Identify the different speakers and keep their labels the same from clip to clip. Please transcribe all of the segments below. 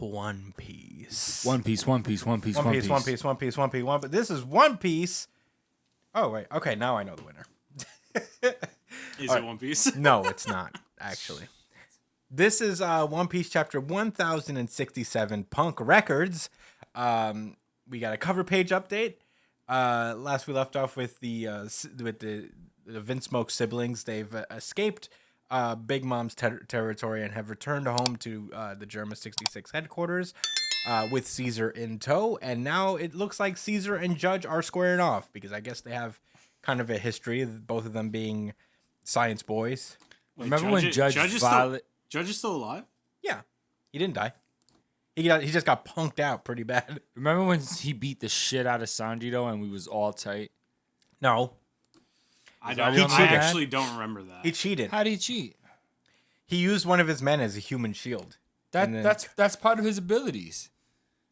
Speaker 1: One Piece.
Speaker 2: One Piece.
Speaker 1: This is One Piece. Oh, wait. Okay, now I know the winner.
Speaker 3: Is it One Piece?
Speaker 1: No, it's not, actually. This is One Piece chapter 1067, Punk Records. We got a cover page update. Last we left off with the Vince Smoke siblings. They've escaped Big Mom's territory and have returned home to the Germa 66 headquarters with Caesar in tow. And now it looks like Caesar and Judge are squaring off because I guess they have kind of a history, both of them being science boys.
Speaker 3: Wait,
Speaker 2: Remember when Judge
Speaker 3: Judge is still alive?
Speaker 1: Yeah, he didn't die. He just got punked out pretty bad.
Speaker 2: Remember when he beat the shit out of Sanji though, and we was all tight?
Speaker 1: No,
Speaker 3: I
Speaker 1: cheated.
Speaker 3: actually don't remember that.
Speaker 1: he cheated.
Speaker 2: How did he cheat?
Speaker 1: He used one of his men as a human shield.
Speaker 2: That's part of his abilities.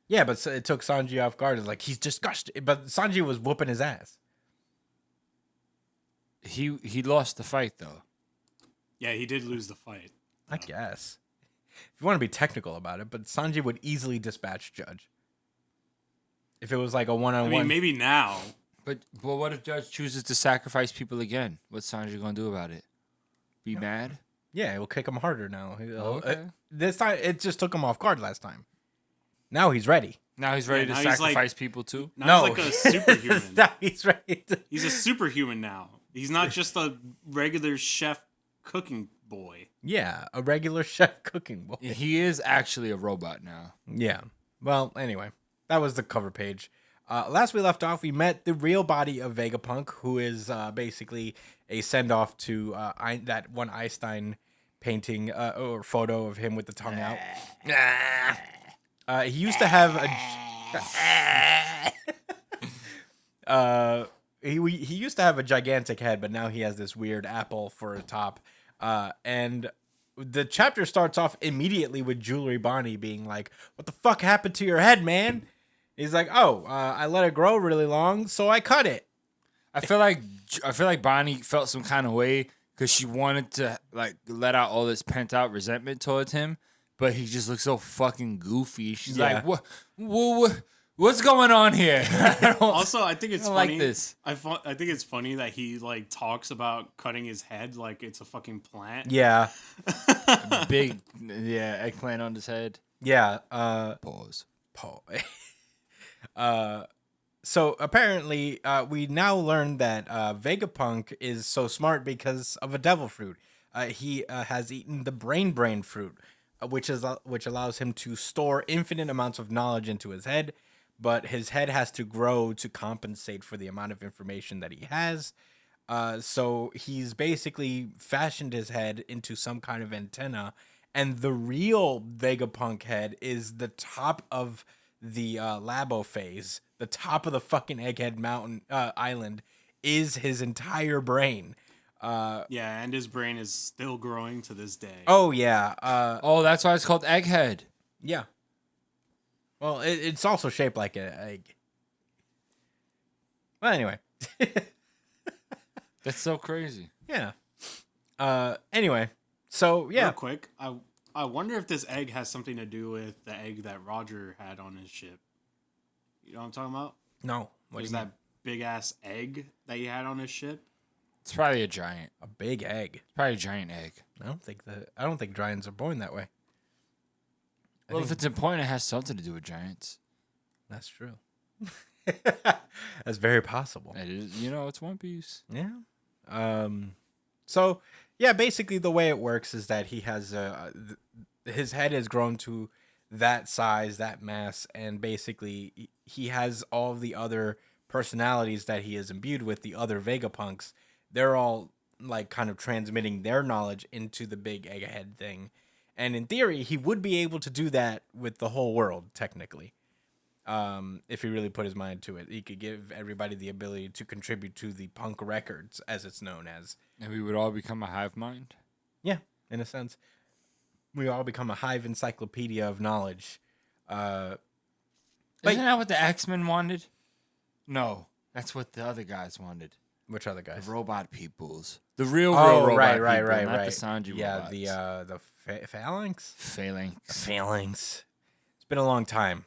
Speaker 1: Yeah, but it took Sanji off guard. It's like he's disgusted, but Sanji was whooping his ass.
Speaker 2: He lost the fight though.
Speaker 3: Yeah, he did lose the fight.
Speaker 1: I guess. If you want to be technical about it, but Sanji would easily dispatch Judge. If it was like a one-on-one.
Speaker 3: I mean, maybe now.
Speaker 2: But what if Judge chooses to sacrifice people again? What's Sanji gonna do about it? Be mad?
Speaker 1: Yeah, it will kick him harder now.
Speaker 2: Okay.
Speaker 1: This time, it just took him off guard last time. Now he's ready.
Speaker 2: Now he's ready to
Speaker 3: now he's
Speaker 2: sacrifice people too?
Speaker 3: Now he's like a superhuman.
Speaker 1: Now he's ready.
Speaker 3: He's a superhuman now. He's not just a regular chef cooking boy.
Speaker 1: Yeah, a regular chef cooking boy.
Speaker 2: He is actually a robot now.
Speaker 1: Yeah. Well, anyway, that was the cover page. Last we left off, we met the real body of Vegapunk, who is basically a send-off to that one Einstein painting or photo of him with the tongue out. He used to have a... he used to have a gigantic head, but now he has this weird apple for a top. And the chapter starts off immediately with Jewelry Bonnie being like, "What the fuck happened to your head, man?" He's like, I let it grow really long, so I cut it.
Speaker 2: I feel like Bonnie felt some kind of way because she wanted to like let out all this pent out resentment towards him, but he just looks so fucking goofy. She's like, what's going on here?
Speaker 3: Also, I think it's funny.
Speaker 2: Like this.
Speaker 3: I think it's funny that he like talks about cutting his head like it's a fucking plant.
Speaker 1: Yeah.
Speaker 2: Big, eggplant on his head.
Speaker 1: Yeah.
Speaker 2: Pause.
Speaker 1: So apparently, we now learn that Vegapunk is so smart because of a devil fruit. He has eaten the brain fruit, which allows him to store infinite amounts of knowledge into his head. But his head has to grow to compensate for the amount of information that he has. So he's basically fashioned his head into some kind of antenna. And the real Vegapunk head is the top of the Labo phase. The top of the fucking Egghead Mountain Island is his entire brain.
Speaker 3: Yeah, and his brain is still growing to this day.
Speaker 1: Oh, yeah.
Speaker 2: That's why it's called Egghead.
Speaker 1: Yeah. Well, it's also shaped like an egg. Well, anyway.
Speaker 2: That's so crazy.
Speaker 1: Yeah. Anyway, so, yeah.
Speaker 3: Real quick, I wonder if this egg has something to do with the egg that Roger had on his ship. You know what I'm talking about?
Speaker 1: No. What
Speaker 3: There's that big-ass egg that he had on his ship.
Speaker 2: It's probably a giant.
Speaker 1: A big egg.
Speaker 2: It's probably a giant egg.
Speaker 1: I don't think giants are born that way.
Speaker 2: Well, if it's important, it has something to do with giants.
Speaker 1: That's true. That's very possible.
Speaker 2: It is, it's One Piece.
Speaker 1: Yeah. So, yeah, basically the way it works is that he has his head has grown to that size, that mass, and basically he has all of the other personalities that he is imbued with, the other Vegapunks. They're all like kind of transmitting their knowledge into the big egghead thing. And in theory, he would be able to do that with the whole world, technically. If he really put his mind to it. He could give everybody the ability to contribute to the Punk Records, as it's known as.
Speaker 2: And we would all become a hive mind?
Speaker 1: Yeah, in a sense. We all become a hive encyclopedia of knowledge.
Speaker 2: Isn't that what the X-Men wanted? No, that's what the other guys wanted.
Speaker 1: Which other guys?
Speaker 2: The robot peoples. The real robot
Speaker 1: right,
Speaker 2: not the Sanji robots.
Speaker 1: Yeah, the phalanx?
Speaker 2: Phalanx.
Speaker 1: Phalanx. been a long time.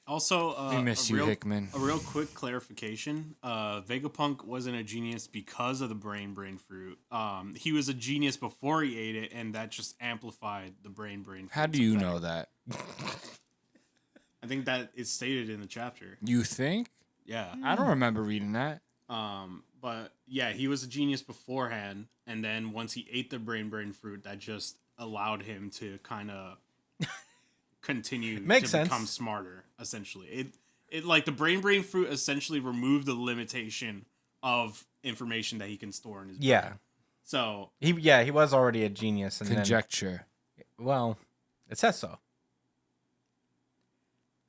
Speaker 3: Also,
Speaker 2: We miss you, Hickman.
Speaker 3: A real quick clarification: Vegapunk wasn't a genius because of the brain fruit. He was a genius before he ate it, and that just amplified the brain fruit.
Speaker 2: How do you know that?
Speaker 3: I think that is stated in the chapter.
Speaker 2: You think?
Speaker 3: Yeah.
Speaker 2: I don't remember reading that.
Speaker 3: But yeah, he was a genius beforehand, and then once he ate the brain fruit, that just allowed him to kind of continue
Speaker 1: Makes
Speaker 3: to
Speaker 1: sense.
Speaker 3: become smarter. Essentially, it like the brain fruit essentially removed the limitation of information that he can store in his brain.
Speaker 1: Yeah.
Speaker 3: So
Speaker 1: He was already a genius. And
Speaker 2: Conjecture.
Speaker 1: Then, well, it says so.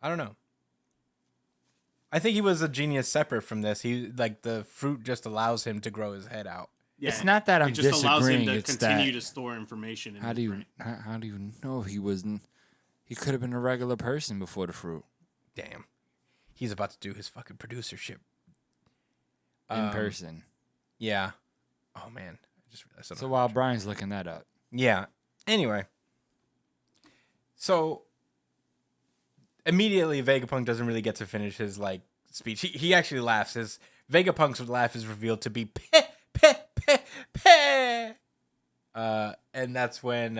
Speaker 1: I don't know. I think he was a genius separate from this. He like the fruit just allows him to grow his head out.
Speaker 3: yeah,
Speaker 2: It's not that I'm
Speaker 3: it just allows him
Speaker 2: disagreeing.
Speaker 3: to
Speaker 2: It's
Speaker 3: continue
Speaker 2: that
Speaker 3: to store information. In
Speaker 2: how
Speaker 3: his
Speaker 2: do you
Speaker 3: brain.
Speaker 2: how do you know he wasn't? He could have been a regular person before the fruit
Speaker 1: Damn. He's about to do his fucking producership.
Speaker 2: in person.
Speaker 1: Yeah. Oh man. I just realized something.
Speaker 2: So while Brian's looking that up,
Speaker 1: Yeah. Anyway. So immediately Vegapunk doesn't really get to finish his like speech. He actually laughs. His Vegapunk's laugh is revealed to be peh, peh, peh, peh. And that's when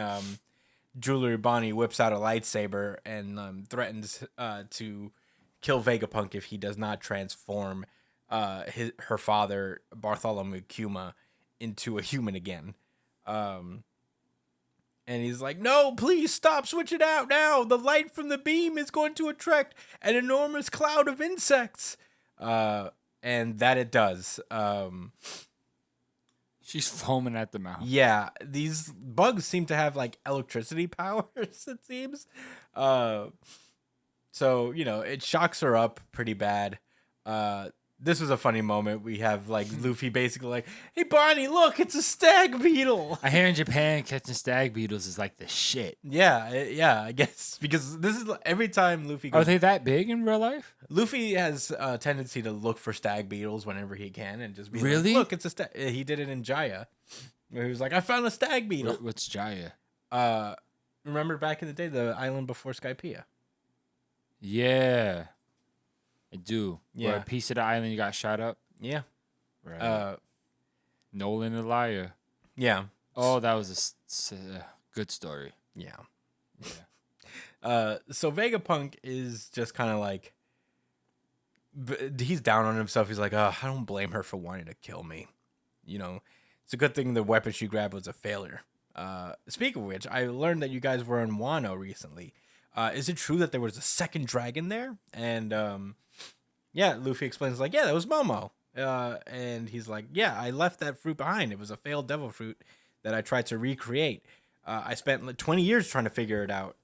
Speaker 1: Jewelry Bonnie whips out a lightsaber and threatens to kill Vegapunk if he does not transform her father Bartholomew Kuma into a human again. And he's like, no, please stop, switch it out now. The light from the beam is going to attract an enormous cloud of insects. And that it does.
Speaker 2: she's foaming at the mouth.
Speaker 1: Yeah, these bugs seem to have like electricity powers, it seems. So, it shocks her up pretty bad. This was a funny moment. We have like Luffy basically like, hey Bonnie, look, it's a stag beetle.
Speaker 2: I hear in Japan catching stag beetles is like the shit.
Speaker 1: Yeah, I guess because this is every time Luffy
Speaker 2: Are
Speaker 1: goes.
Speaker 2: they that big in real life?
Speaker 1: Luffy has a tendency to look for stag beetles whenever he can and just be
Speaker 2: Really?
Speaker 1: like, look, it's a stag. He did it in Jaya, where he was like, I found a stag beetle.
Speaker 2: What's Jaya?
Speaker 1: Remember back in the day, the island before Skypiea?
Speaker 2: Yeah, I do.
Speaker 1: Yeah.
Speaker 2: Where a piece of the island you got shot up.
Speaker 1: Yeah.
Speaker 2: Right. Nolan the liar.
Speaker 1: Yeah.
Speaker 2: Oh, that was a good story.
Speaker 1: Yeah.
Speaker 2: Yeah.
Speaker 1: So Vegapunk is just kind of like, he's down on himself. He's like, I don't blame her for wanting to kill me. It's a good thing the weapon she grabbed was a failure. Speaking of which, I learned that you guys were in Wano recently. Is it true that there was a second dragon there? And Luffy explains like, yeah, that was Momo. And he's like, yeah, I left that fruit behind. It was a failed devil fruit that I tried to recreate. I spent like 20 years trying to figure it out,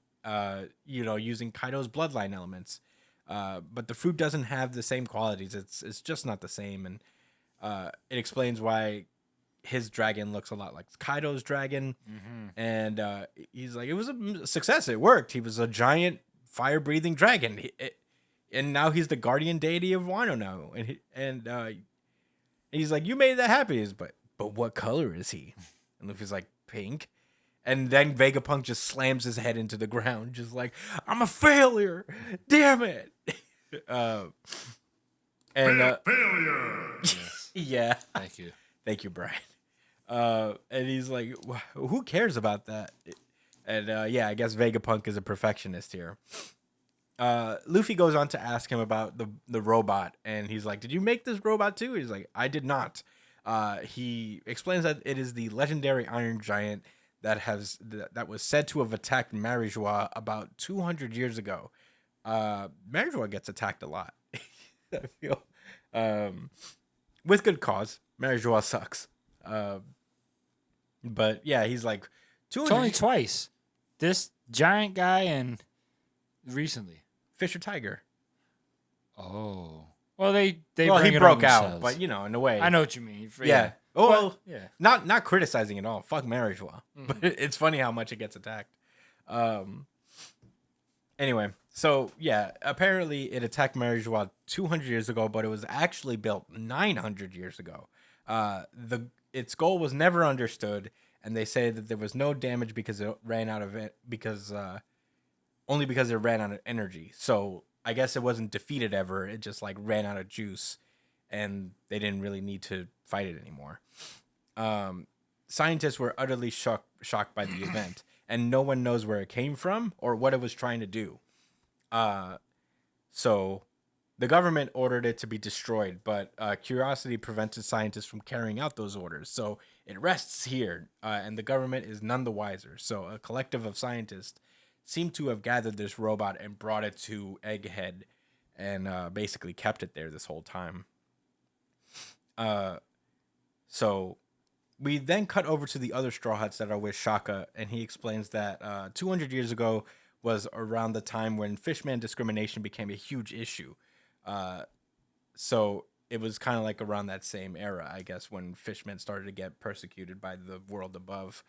Speaker 1: using Kaido's bloodline elements. But the fruit doesn't have the same qualities. It's just not the same. And it explains why his dragon looks a lot like Kaido's dragon. Mm-hmm. And he's like, it was a success. It worked. He was a giant fire-breathing dragon. And now he's the guardian deity of Wano now. And he's like, you made that happen. He's, but what color is he? And Luffy's like, pink. And then Vegapunk just slams his head into the ground, just like, I'm a failure. Damn it.
Speaker 3: Failure.
Speaker 2: Yes.
Speaker 1: Yeah.
Speaker 2: Thank you.
Speaker 1: Thank you, Brian. And he's like, who cares about that? And I guess Vegapunk is a perfectionist here. Luffy goes on to ask him about the robot, and he's like, did you make this robot too? He's like, I did not. He explains that it is the legendary Iron Giant that was said to have attacked Marijois about 200 years ago. Marijois gets attacked a lot. I feel. With good cause. Marijois sucks. But yeah, he's like, 200
Speaker 2: It's only twice. This giant guy and recently.
Speaker 1: Fisher Tiger.
Speaker 2: Oh. Well, they
Speaker 1: Well,
Speaker 2: bring
Speaker 1: he
Speaker 2: it
Speaker 1: broke
Speaker 2: on
Speaker 1: out,
Speaker 2: themselves.
Speaker 1: but in a way.
Speaker 2: I know what you mean.
Speaker 1: Yeah. Oh, well,
Speaker 2: yeah.
Speaker 1: not criticizing at all. Fuck Marijois. But it's funny how much it gets attacked. Anyway, so yeah, apparently it attacked Marijois 200 years ago, but it was actually built 900 years ago. Its goal was never understood, and they say that there was no damage because it ran out of it because only because it ran out of energy. So I guess it wasn't defeated ever. It just like ran out of juice, and they didn't really need to fight it anymore. Scientists were utterly shocked by the event, and no one knows where it came from or what it was trying to do. So the government ordered it to be destroyed, but curiosity prevented scientists from carrying out those orders. So it rests here, and the government is none the wiser. So a collective of scientists seem to have gathered this robot and brought it to Egghead and basically kept it there this whole time. So we then cut over to the other Straw Hats that are with Shaka, and he explains that 200 years ago was around the time when fishman discrimination became a huge issue. So it was kind of like around that same era, I guess, when fishmen started to get persecuted by the world above.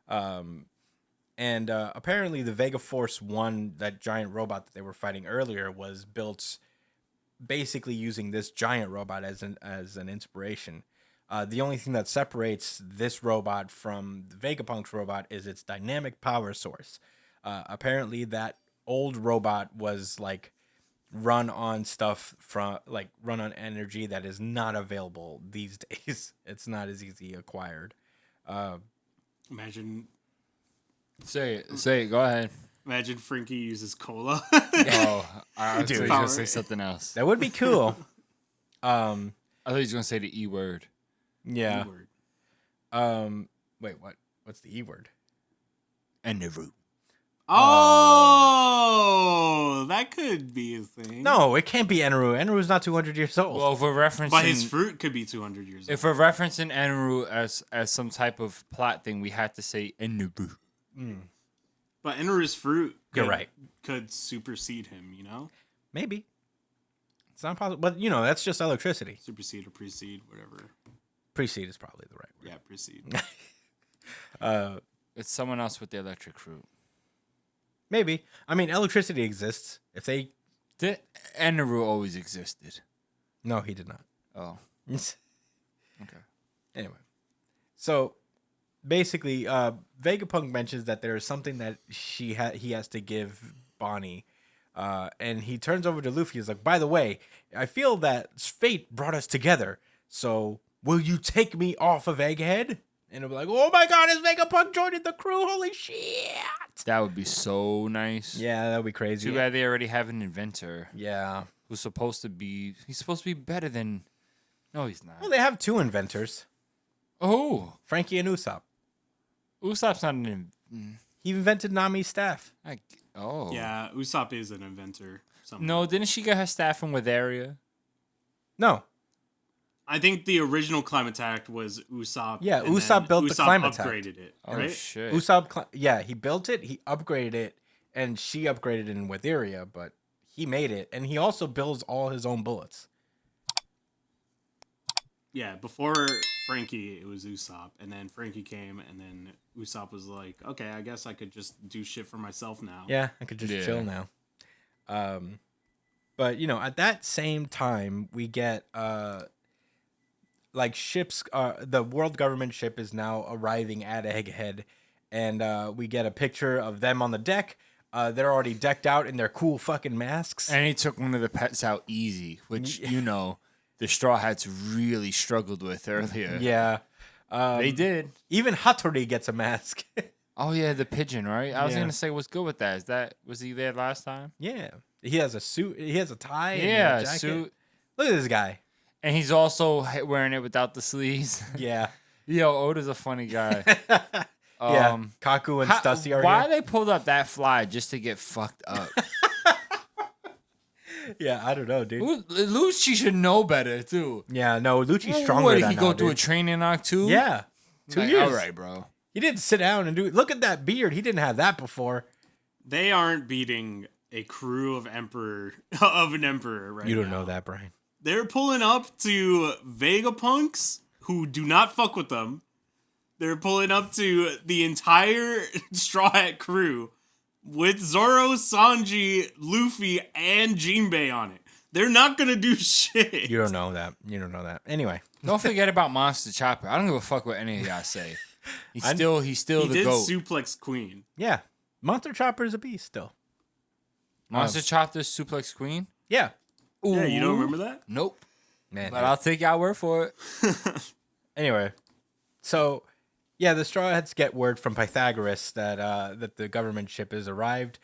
Speaker 1: And apparently the Vega Force 1, that giant robot that they were fighting earlier, was built basically using this giant robot as an inspiration. The only thing that separates this robot from the Vegapunk's robot is its dynamic power source. Apparently that old robot was like run on energy that is not available these days. It's not as easy acquired.
Speaker 3: Imagine
Speaker 2: Say it. Go ahead.
Speaker 3: Imagine Frankie uses cola.
Speaker 2: Oh, I was
Speaker 1: Dude,
Speaker 2: going to say something else.
Speaker 1: That would be cool.
Speaker 2: I thought he was going to say the E word.
Speaker 1: Yeah.
Speaker 3: Word.
Speaker 1: Wait, what? What's the E word?
Speaker 2: Eneru.
Speaker 3: Oh, that could be a thing.
Speaker 1: No, it can't be Eneru. Eneru is not 200 years old.
Speaker 2: Well, if we're referencing,
Speaker 3: But his fruit could be 200 years old.
Speaker 2: if we're referencing Eneru as some type of plot thing, we had to say Eneru.
Speaker 3: But Enru's fruit
Speaker 1: You're right.
Speaker 3: could supersede him, you know?
Speaker 1: Maybe. It's not possible. But, that's just electricity.
Speaker 3: Supersede or precede, whatever.
Speaker 1: Precede is probably the right word.
Speaker 3: Yeah, precede.
Speaker 2: It's someone else with the electric fruit.
Speaker 1: Maybe. I mean, electricity exists. If they...
Speaker 2: Eneru always existed.
Speaker 1: No, he did not.
Speaker 2: Oh, okay.
Speaker 1: Anyway. So, basically, Vegapunk mentions that there is something that he has to give Bonnie. And he turns over to Luffy. He's like, by the way, I feel that fate brought us together. So, will you take me off of Egghead? And it'll be like, oh my god, is Vegapunk joining the crew? Holy shit!
Speaker 2: That would be so nice.
Speaker 1: Yeah, that would be crazy.
Speaker 2: Too bad they already have an inventor
Speaker 1: Yeah.
Speaker 2: who's supposed to be... He's supposed to be better than... No, he's not.
Speaker 1: Well, they have two inventors.
Speaker 2: Oh,
Speaker 1: Frankie and Usopp.
Speaker 2: Usopp's not an...
Speaker 1: He invented Nami's staff.
Speaker 2: Oh.
Speaker 3: Yeah, Usopp is an inventor.
Speaker 2: No, didn't she get her staff from Witheria?
Speaker 1: No.
Speaker 3: I think the original Climate Act was Usopp.
Speaker 1: Yeah,
Speaker 3: and
Speaker 1: Usopp
Speaker 3: then
Speaker 1: built the Climate Act.
Speaker 3: upgraded it,
Speaker 2: Oh,
Speaker 3: right?
Speaker 2: shit.
Speaker 1: Usopp, he built it, he upgraded it, and she upgraded it in Witheria, but he made it, and he also builds all his own bullets.
Speaker 3: Yeah, before Frankie, it was Usopp, and then Frankie came, and then Usopp was like, okay, I guess I could just do shit for myself now.
Speaker 1: Yeah, I could just chill now. But, at that same time, we get... ships, the world government ship is now arriving at Egghead, and we get a picture of them on the deck. They're already decked out in their cool fucking masks.
Speaker 2: And he took one of the pets out easy, which, the Straw Hats really struggled with earlier.
Speaker 1: Yeah.
Speaker 2: They did.
Speaker 1: Even Hattori gets a mask.
Speaker 2: Oh, yeah, the pigeon, right? I was
Speaker 1: Yeah.
Speaker 2: going to say, what's good with that? Was he there last time?
Speaker 1: Yeah. He has a suit. He has a tie.
Speaker 2: Yeah,
Speaker 1: and a jacket.
Speaker 2: suit.
Speaker 1: Look at this guy.
Speaker 2: And he's also wearing it without the sleeves.
Speaker 1: Yeah.
Speaker 2: Yo, Oda's a funny guy.
Speaker 1: Yeah. Kaku and Stussy are
Speaker 2: why
Speaker 1: here.
Speaker 2: they pulled up that fly just to get fucked up?
Speaker 1: Yeah, I don't know, dude.
Speaker 2: Lucci should know better, too.
Speaker 1: Yeah, no, Lucci's stronger
Speaker 2: What, did
Speaker 1: than
Speaker 2: he
Speaker 1: now,
Speaker 2: go through a
Speaker 1: dude.
Speaker 2: training arc, too?
Speaker 1: Yeah. 2 years.
Speaker 2: All right, bro.
Speaker 1: He didn't sit down and do it. Look at that beard. He didn't have that before.
Speaker 3: They aren't beating a crew of an emperor right
Speaker 1: You don't
Speaker 3: now.
Speaker 1: know that, Brian.
Speaker 3: They're pulling up to Vegapunks, who do not fuck with them. They're pulling up to the entire Straw Hat crew with Zoro, Sanji, Luffy, and Jinbei on it. They're not gonna do shit.
Speaker 1: You don't know that. Anyway.
Speaker 2: Don't forget about Monster Chopper. I don't give a fuck what any of y'all say. He's still
Speaker 3: He
Speaker 2: the
Speaker 3: did
Speaker 2: GOAT.
Speaker 3: suplex Queen.
Speaker 1: Yeah. Monster Chopper is a beast still.
Speaker 2: Monster Chopper Suplex Queen.
Speaker 1: Yeah,
Speaker 3: Yeah, you don't
Speaker 2: Ooh.
Speaker 3: remember that?
Speaker 2: Nope.
Speaker 1: man.
Speaker 2: But I'll take y'all word for it.
Speaker 1: Anyway, so yeah, the Straw Hats get word from Pythagoras that that the government ship has arrived.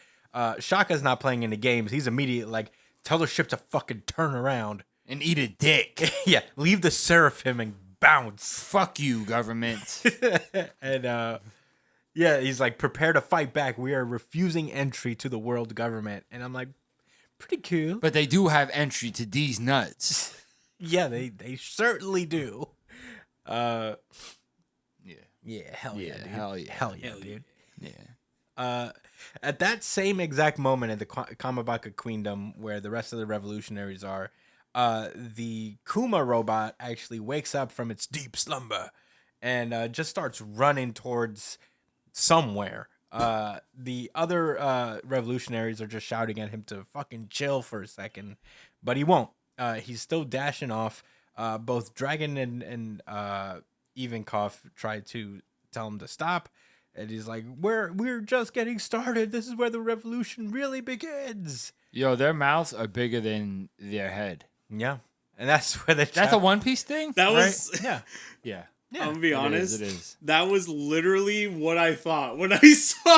Speaker 1: Shaka's not playing any games. He's immediately like, tell the ship to fucking turn around.
Speaker 2: And eat a dick.
Speaker 1: Yeah, leave the seraphim and bounce.
Speaker 2: Fuck you, government.
Speaker 1: And yeah, he's like, prepare to fight back. We are refusing entry to the world government. And I'm like, pretty cool.
Speaker 2: But they do have entry to these nuts.
Speaker 1: Yeah, they certainly do.
Speaker 2: Yeah.
Speaker 1: Yeah, hell yeah,
Speaker 2: Yeah,
Speaker 1: dude.
Speaker 2: hell yeah.
Speaker 1: Hell yeah, dude.
Speaker 2: Yeah.
Speaker 1: At that same exact moment in the Kamabaka Queendom, where the rest of the revolutionaries are, the Kuma robot actually wakes up from its deep slumber and just starts running towards somewhere. The other revolutionaries are just shouting at him to fucking chill for a second, but he won't. He's still dashing off. Both Dragon and Ivankov try to tell him to stop. And he's like, we're just getting started. This is where the revolution really begins.
Speaker 2: Yo, their mouths are bigger than their head.
Speaker 1: Yeah. And that's where the
Speaker 2: That's a One Piece thing?
Speaker 3: That was.
Speaker 1: Yeah.
Speaker 2: Yeah.
Speaker 3: I'm gonna be honest.
Speaker 2: It is.
Speaker 3: That was literally what I thought when I saw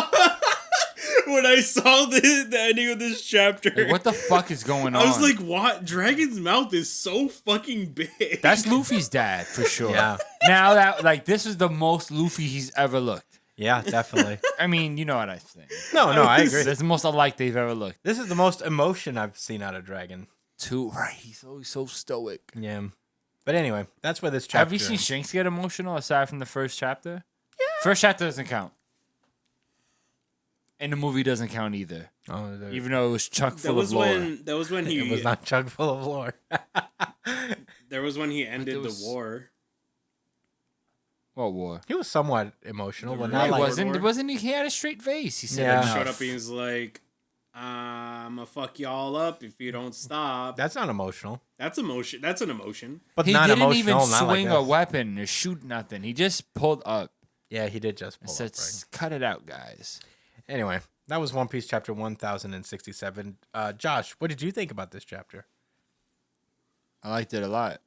Speaker 3: the ending of this chapter.
Speaker 2: Like, what the fuck is going on?
Speaker 3: I was like, "What? Dragon's mouth is so fucking big."
Speaker 2: That's Luffy's dad for sure.
Speaker 1: Yeah.
Speaker 2: Now that this is the most Luffy he's ever looked.
Speaker 1: Yeah, definitely.
Speaker 2: I mean, you know what I think.
Speaker 1: No, I agree.
Speaker 2: That's the most alike they've ever looked.
Speaker 1: This is the most emotion I've seen out of Dragon.
Speaker 2: Too right. He's always so stoic.
Speaker 1: Yeah. But anyway, that's where this chapter
Speaker 2: Have you seen Shanks get emotional aside from the first chapter? Yeah. First chapter doesn't count. And the movie doesn't count either.
Speaker 1: Oh,
Speaker 2: Even though it was chock
Speaker 3: That
Speaker 2: full
Speaker 3: was
Speaker 2: of lore.
Speaker 3: when he
Speaker 1: it was not chock full of lore.
Speaker 3: There was when he ended
Speaker 2: there was-
Speaker 3: the war.
Speaker 2: What war?
Speaker 1: He was somewhat emotional, but
Speaker 3: No,
Speaker 1: not
Speaker 2: He
Speaker 1: like
Speaker 3: War.
Speaker 2: wasn't he had a straight face. He said
Speaker 1: Yeah.
Speaker 2: enough.
Speaker 3: Showed up and he's like, "I'ma fuck y'all up if you don't stop."
Speaker 1: That's not emotional.
Speaker 3: That's emotion. That's an emotion.
Speaker 1: But
Speaker 2: He
Speaker 1: not
Speaker 2: didn't
Speaker 1: emotional,
Speaker 2: even
Speaker 1: not
Speaker 2: swing
Speaker 1: like
Speaker 2: a
Speaker 1: this.
Speaker 2: weapon or shoot nothing. He just pulled up
Speaker 1: Yeah, he did just
Speaker 2: and
Speaker 1: pull
Speaker 2: said,
Speaker 1: up, right?
Speaker 2: cut it out, guys.
Speaker 1: Anyway, that was One Piece chapter 1067. Josh, what did you think about this chapter?
Speaker 2: I liked it a lot.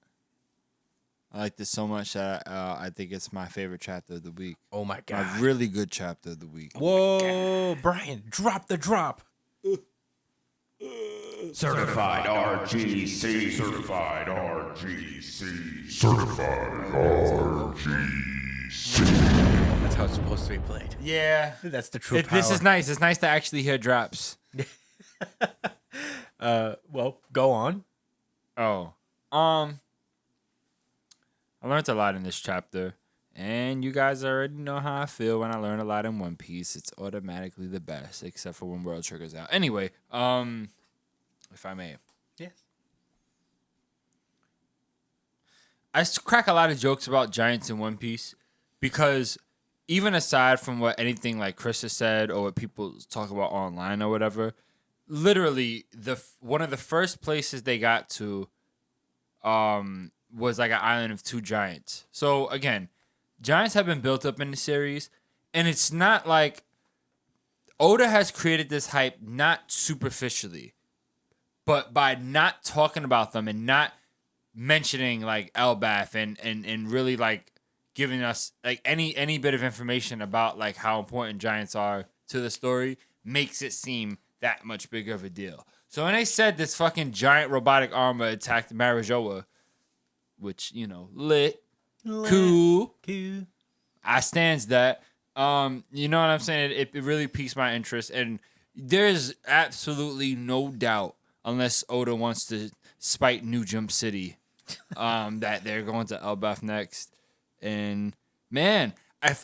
Speaker 2: I liked it so much that I think it's my favorite chapter of the week.
Speaker 1: Oh my
Speaker 2: A
Speaker 1: god.
Speaker 2: really good chapter of the week.
Speaker 1: Whoa, Brian, drop the drop.
Speaker 4: Certified RGC. Certified RGC. Certified RGC.
Speaker 1: That's how it's supposed to be played.
Speaker 2: Yeah.
Speaker 1: That's the true power.
Speaker 2: This is nice. It's nice to actually hear drops.
Speaker 1: Well, go on.
Speaker 2: Oh. I learned a lot in this chapter. And you guys already know how I feel when I learn a lot in One Piece. It's automatically the best, except for when World triggers out. Anyway, if I may.
Speaker 1: Yes.
Speaker 2: I crack a lot of jokes about giants in One Piece because even aside from what anything like Chris has said or what people talk about online or whatever, literally one of the first places they got to was like an island of two giants. So again, giants have been built up in the series, and it's not like Oda has created this hype not superficially, but by not talking about them and not mentioning like Elbaf and really like giving us like any bit of information about like how important giants are to the story makes it seem that much bigger of a deal. So when they said this fucking giant robotic armor attacked Marijoa, which, you know, lit. Cool. I stands that. You know what I'm saying? It really piques my interest, and there's absolutely no doubt, unless Oda wants to spite New Jump City, that they're going to Elbaf next. And man,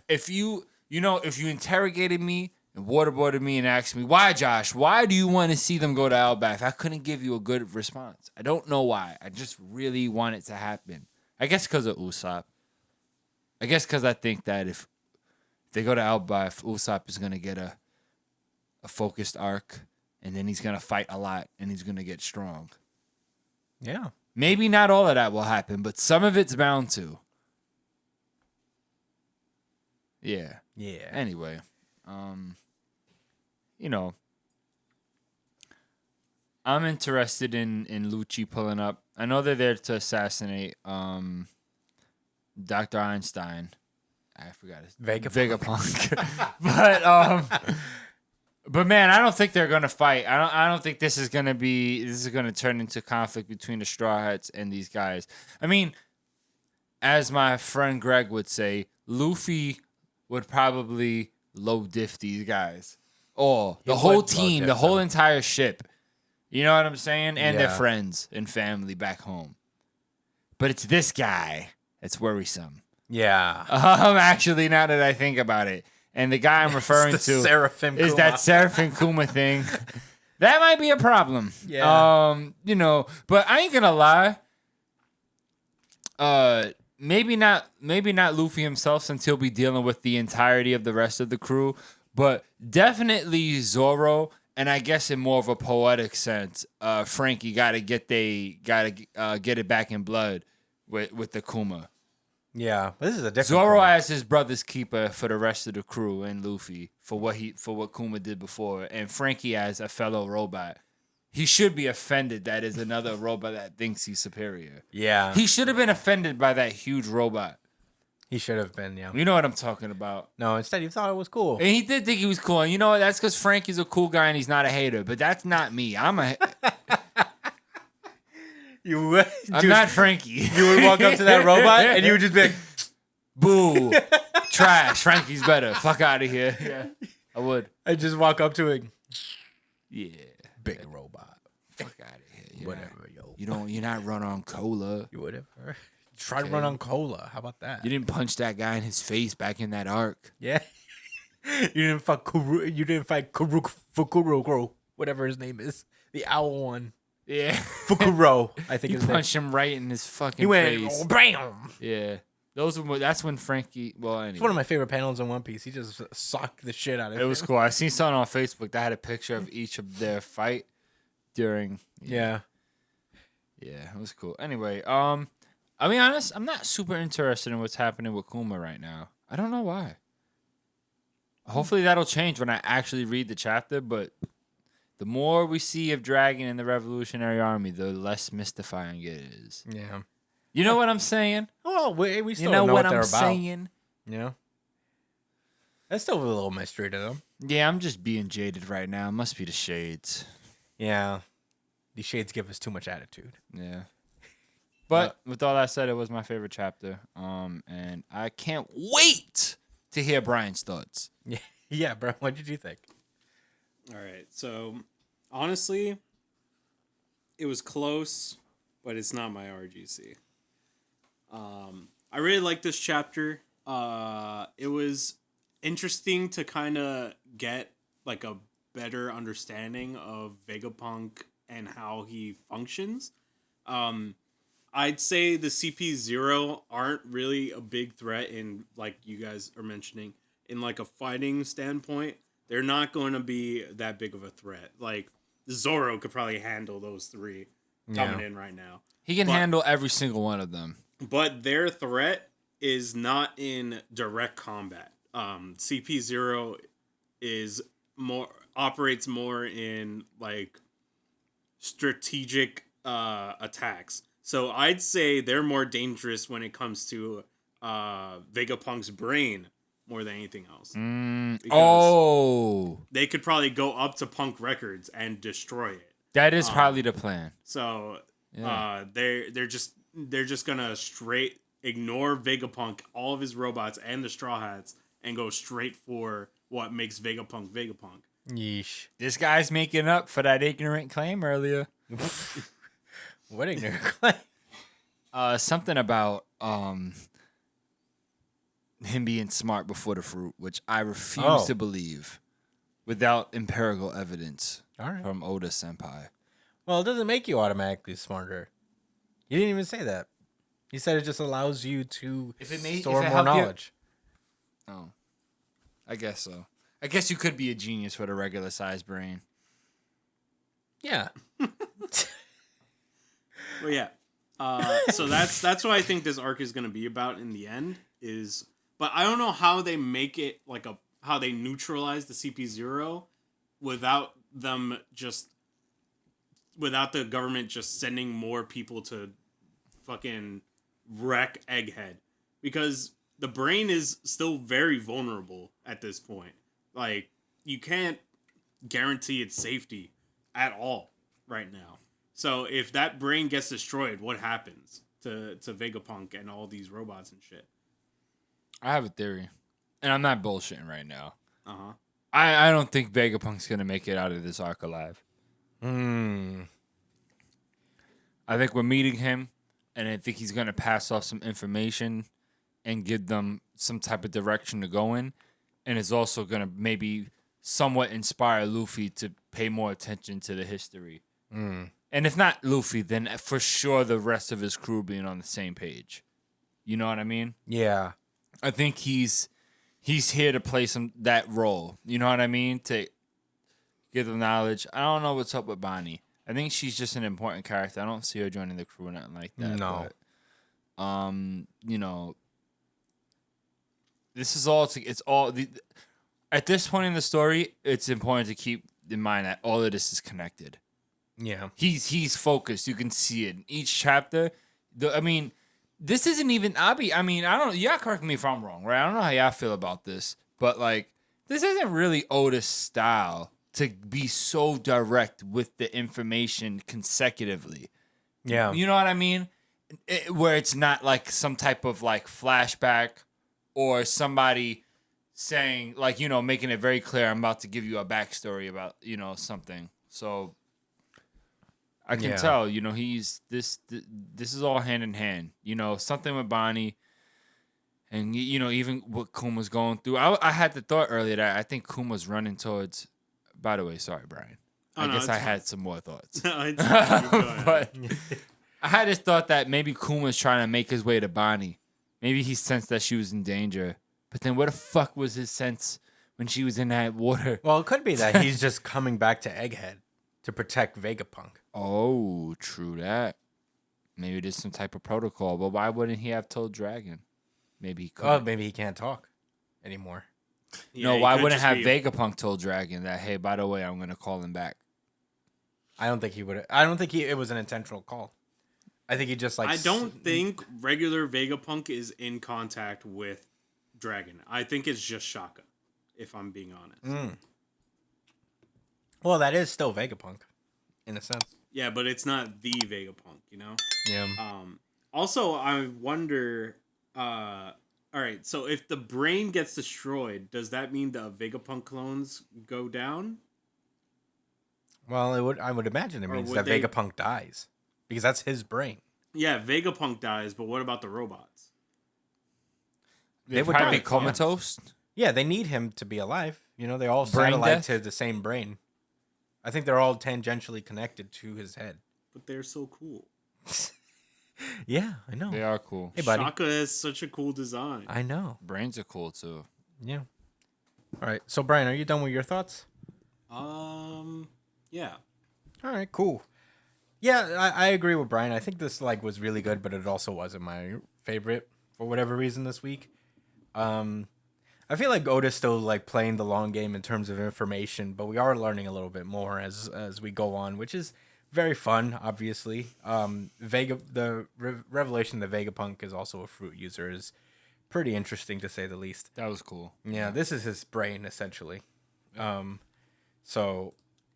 Speaker 2: if you interrogated me and waterboarded me and asked me, why, Josh? Why do you want to see them go to Elbaf? I couldn't give you a good response. I don't know why. I just really want it to happen. I guess because of Usopp. I guess because I think that if they go to Elbaf, Usopp is going to get a focused arc, and then he's going to fight a lot, and he's going to get strong.
Speaker 1: Yeah.
Speaker 2: Maybe not all of that will happen, but some of it's bound to. Yeah.
Speaker 1: Yeah.
Speaker 2: Anyway, you know, I'm interested in Lucci pulling up. I know they're there to assassinate Dr. Einstein. I forgot his Vegapunk. But man, I don't think they're gonna fight. I don't think this is gonna turn into conflict between the Straw Hats and these guys. I mean, as my friend Greg would say, Luffy would probably low diff these guys. Oh, the whole team, the whole entire ship. You know what I'm saying? And their friends and family back home. But it's this guy that's worrisome.
Speaker 1: Yeah.
Speaker 2: Actually, now that I think about it. And the guy I'm referring to
Speaker 1: Seraphim
Speaker 2: is
Speaker 1: Kuma.
Speaker 2: that Seraphim Kuma thing. That might be a problem.
Speaker 1: Yeah.
Speaker 2: But I ain't gonna lie. Maybe not Luffy himself, since he'll be dealing with the entirety of the rest of the crew, but definitely Zoro, and I guess in more of a gotta Frankie gotta get it back in blood with the Kuma.
Speaker 1: Yeah, but this is a different
Speaker 2: Zoro
Speaker 1: Kuma.
Speaker 2: as his brother's keeper for the rest of the crew, and Luffy for what Kuma did before, and Frankie as a fellow robot. He should be offended that is another robot that thinks he's superior.
Speaker 1: Yeah.
Speaker 2: He should have been offended by that huge robot.
Speaker 1: He should have been, yeah.
Speaker 2: You know what I'm talking about.
Speaker 1: No, instead he thought it was cool.
Speaker 2: And he did think he was cool. And you know what? That's because Frankie's a cool guy and he's not a hater. But that's not me. I'm not Frankie.
Speaker 1: You would walk up to that robot and you would just be like,
Speaker 2: boo, trash. Frankie's better. Fuck out of here. Yeah, I would.
Speaker 1: I'd just walk up to it.
Speaker 2: Yeah.
Speaker 1: Big robot.
Speaker 2: Fuck out of here.
Speaker 1: Whatever, yo.
Speaker 2: You're not run on cola.
Speaker 1: You whatever. Try to run on cola. How about that?
Speaker 2: You didn't punch that guy in his face back in that arc.
Speaker 1: Yeah. You didn't fight Kuruk Fukuro, whatever his name is. The owl one.
Speaker 2: Yeah.
Speaker 1: Fukuro, I think
Speaker 2: You
Speaker 1: his name.
Speaker 2: punched him right in his fucking
Speaker 1: He went,
Speaker 2: face.
Speaker 1: oh, bam!
Speaker 2: Yeah. That's when Frankie. Well, anyway.
Speaker 1: It's one of my favorite panels in One Piece. He just socked the shit out of
Speaker 2: It was cool. I seen something on Facebook that had a picture of each of their fight during.
Speaker 1: Yeah.
Speaker 2: Yeah, it was cool. Anyway, I'll be honest. I'm not super interested in what's happening with Kuma right now. I don't know why. Hopefully that'll change when I actually read the chapter. But the more we see of Dragon and the Revolutionary Army, the less mystifying it is.
Speaker 1: Yeah.
Speaker 2: You know what I'm saying?
Speaker 1: Oh, we still
Speaker 2: You know
Speaker 1: don't know
Speaker 2: what
Speaker 1: what they're
Speaker 2: I'm
Speaker 1: about.
Speaker 2: saying?
Speaker 1: You know? That's still a little mystery to them.
Speaker 2: Yeah, I'm just being jaded right now. It must be the shades.
Speaker 1: Yeah. These shades give us too much attitude.
Speaker 2: Yeah. But with all that said, it was my favorite chapter. And I can't wait to hear Brian's thoughts.
Speaker 1: Yeah, yeah, bro. What did you think?
Speaker 3: All right. So, honestly, it was close, but it's not my RGC. I really like this chapter. It was interesting to kind of get like a better understanding of Vegapunk and how he functions. I'd say the CP0 aren't really a big threat in, like you guys are mentioning, in like a fighting standpoint. They're not going to be that big of a threat. Like Zoro could probably handle those three coming in right now.
Speaker 2: He can handle every single one of them.
Speaker 3: But their threat is not in direct combat. CP0 operates more in like strategic attacks. So I'd say they're more dangerous when it comes to Vegapunk's brain more than anything else.
Speaker 2: Oh,
Speaker 3: They could probably go up to Punk Records and destroy it.
Speaker 2: that is probably the plan.
Speaker 3: So they're just gonna straight ignore Vegapunk, all of his robots and the Straw Hats, and go straight for what makes Vegapunk Vegapunk.
Speaker 1: Yeesh.
Speaker 2: This guy's making up for that ignorant claim earlier.
Speaker 1: What ignorant claim?
Speaker 2: Something about him being smart before the fruit, which I refuse to believe without empirical evidence from Oda Senpai.
Speaker 1: Well, it doesn't make you automatically smarter. You didn't even say that. You said it just allows you to store more knowledge.
Speaker 2: Oh, I guess so. I guess you could be a genius with a regular sized brain.
Speaker 1: Yeah.
Speaker 3: Well, yeah. So that's what I think this arc is going to be about in the end. But I don't know how they make it how they neutralize the CP0 without them just without the government just sending more people to fucking wreck Egghead, because the brain is still very vulnerable at this point. Like, you can't guarantee its safety at all right now. So if that brain gets destroyed, what happens to Vegapunk and all these robots and shit?
Speaker 2: I have a theory, and I'm not bullshitting right now.
Speaker 3: Uh-huh.
Speaker 2: I don't think Vegapunk's gonna make it out of this arc alive. I think we're meeting him, and I think he's gonna pass off some information and give them some type of direction to go in, and it's also gonna maybe somewhat inspire Luffy to pay more attention to the history. And if not Luffy, then for sure the rest of his crew being on the same page. You know what I mean?
Speaker 1: Yeah.
Speaker 2: I think he's here to play that role. You know what I mean? To give them knowledge. I don't know what's up with Bonnie. I think she's just an important character. I don't see her joining the crew or nothing like that.
Speaker 1: No.
Speaker 2: But, you know, this is all. At this point in the story, it's important to keep in mind that all of this is connected.
Speaker 1: Yeah.
Speaker 2: He's focused. You can see it in each chapter. This isn't even Abi. I mean, I don't. Y'all correct me if I'm wrong, right? I don't know how y'all feel about this, but like, this isn't really Oda's style to be so direct with the information consecutively.
Speaker 1: Yeah.
Speaker 2: You know what I mean? Where it's not like some type of like flashback or somebody saying like, you know, making it very clear I'm about to give you a backstory about, you know, something. So I can tell, you know, this is all hand in hand. You know, something with Bonnie, and you know, even what Kuma's going through. I had the thought earlier that I think Kuma's running towards. By the way, sorry, Brian. I guess I had some more thoughts. But I had this thought that maybe Kuma's trying to make his way to Bonnie. Maybe he sensed that she was in danger. But then what the fuck was his sense when she was in that water?
Speaker 1: Well, it could be that he's just coming back to Egghead to protect Vegapunk.
Speaker 2: Oh, true that. Maybe there's some type of protocol. But why wouldn't he have told Dragon? Maybe he could.
Speaker 1: Oh, maybe he can't talk anymore.
Speaker 2: No, why wouldn't have Vegapunk told Dragon that, hey, by the way, I'm going to call him back?
Speaker 1: I don't think he would. I don't think it was an intentional call. I think he just like.
Speaker 3: I don't think regular Vegapunk is in contact with Dragon. I think it's just Shaka, if I'm being honest.
Speaker 1: Well, that is still Vegapunk, in a sense.
Speaker 3: Yeah, but it's not the Vegapunk, you know?
Speaker 1: Yeah.
Speaker 3: Also, I wonder. All right, so if the brain gets destroyed, does that mean the Vegapunk clones go down?
Speaker 1: Well, it would. I would imagine it means that Vegapunk dies because that's his brain.
Speaker 3: Yeah, Vegapunk dies, but what about the robots?
Speaker 2: They would probably be comatose.
Speaker 1: Yeah, they need him to be alive. You know, they all
Speaker 2: Brain
Speaker 1: satellite
Speaker 2: death?
Speaker 1: to the same brain. I think they're all tangentially connected to his head.
Speaker 3: But they're so cool.
Speaker 1: Yeah, I know.
Speaker 2: They are cool.
Speaker 1: Hey, buddy.
Speaker 3: Shaka has such a cool design.
Speaker 1: I know.
Speaker 2: Brains are cool, too.
Speaker 1: Yeah. All right. So, Brian, are you done with your thoughts?
Speaker 3: Yeah.
Speaker 1: All right, cool. Yeah, I agree with Brian. I think this like was really good, but it also wasn't my favorite for whatever reason this week. I feel like Oda's still like playing the long game in terms of information, but we are learning a little bit more as we go on, which is very fun. Obviously, the revelation that Vegapunk is also a fruit user is pretty interesting to say the least.
Speaker 2: That was cool.
Speaker 1: Yeah, this is his brain essentially. So.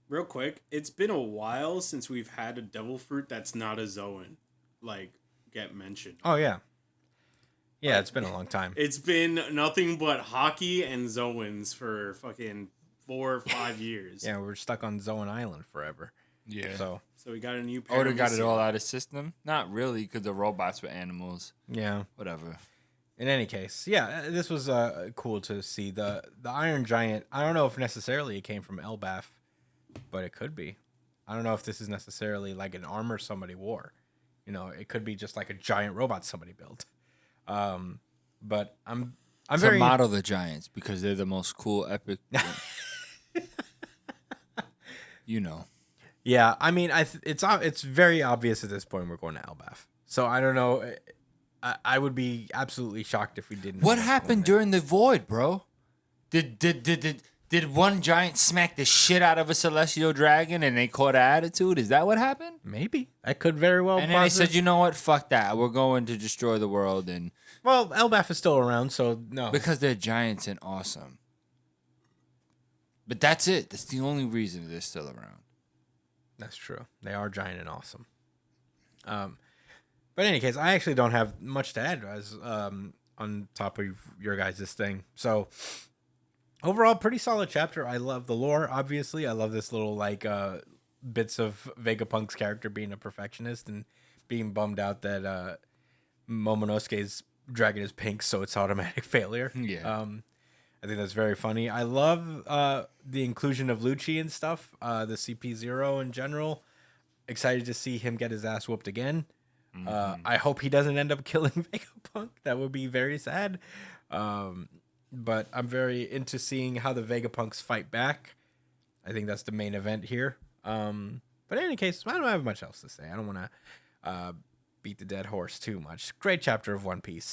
Speaker 3: Real quick, it's been a while since we've had a devil fruit that's not a Zoan, like, get mentioned.
Speaker 1: Oh, yeah. Yeah, it's been a long time.
Speaker 3: It's been nothing but hockey and Zoans for fucking 4 or 5 years.
Speaker 1: Yeah, we're stuck on Zoan Island forever.
Speaker 2: Yeah.
Speaker 3: So we got a new pair.
Speaker 2: Oda got it all out of system? Not really, because the robots were animals.
Speaker 1: Yeah.
Speaker 2: Whatever.
Speaker 1: In any case, yeah, this was cool to see. The Iron Giant, I don't know if necessarily it came from Elbaf, but it could be. I don't know if this is necessarily like an armor somebody wore. You know, it could be just like a giant robot somebody built. But I'm very
Speaker 2: model the giants because they're the most cool, epic. You know.
Speaker 1: Yeah, I mean, it's very obvious at this point we're going to Elbaf. So I don't know. I would be absolutely shocked if we didn't.
Speaker 2: What happened during the void, bro? Did Did one giant smack the shit out of a celestial dragon and they caught an attitude? Is that what happened?
Speaker 1: Maybe that could very well.
Speaker 2: And then they said, you know what? Fuck that. We're going to destroy the world, and
Speaker 1: well, Elbaf is still around, so no.
Speaker 2: because they're giants and awesome. But that's it. That's the only reason they're still around.
Speaker 1: That's true. They are giant and awesome. But in any case, I actually don't have much to add as on top of your guys' thing. So overall, pretty solid chapter. I love the lore, obviously. I love this little like bits of Vegapunk's character being a perfectionist and being bummed out that Momonosuke's dragon is pink, so it's automatic failure.
Speaker 2: Yeah.
Speaker 1: I think that's very funny. I love the inclusion of Lucci and stuff, the CP0 in general. Excited to see him get his ass whooped again. I hope he doesn't end up killing Vegapunk. That would be very sad. But I'm very into seeing how the Vegapunks fight back. I think that's the main event here. But in any case, I don't have much else to say. I don't want to beat the dead horse too much. Great chapter of One Piece.